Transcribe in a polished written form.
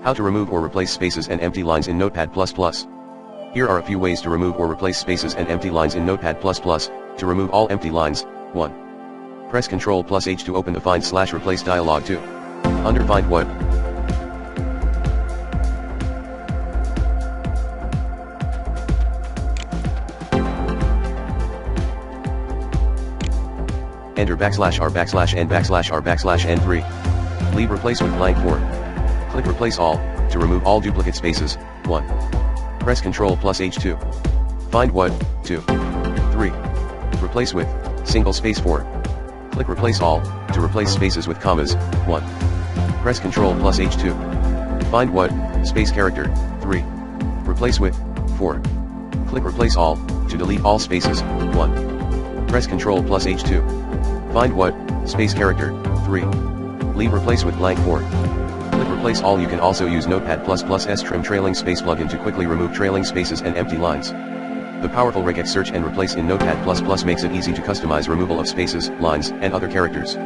How to remove or replace spaces and empty lines in Notepad++. Here are a few ways to remove or replace spaces and empty lines in Notepad++. To remove all empty lines, 1. Press Ctrl+H to open the Find/Replace dialog. 2. Under Find What? Enter \R\N/N3. Leave Replace with blank 4. Click Replace All, to remove all duplicate spaces. 1. Press Ctrl+H. 2. Find What? 2. 3. Replace with single space 4. Click Replace All, to replace spaces with commas. 1. Press Ctrl+H. 2. Find What? Space character. 3. Replace with 4. Click Replace All, to delete all spaces. 1. Press Ctrl+H. 2. Find What? Space character. 3. Leave Replace with blank 4. Click Replace All. You can also use Notepad++'s Trim Trailing Space plugin to quickly remove trailing spaces and empty lines. The powerful Regex Search and Replace in Notepad++ makes it easy to customize removal of spaces, lines, and other characters.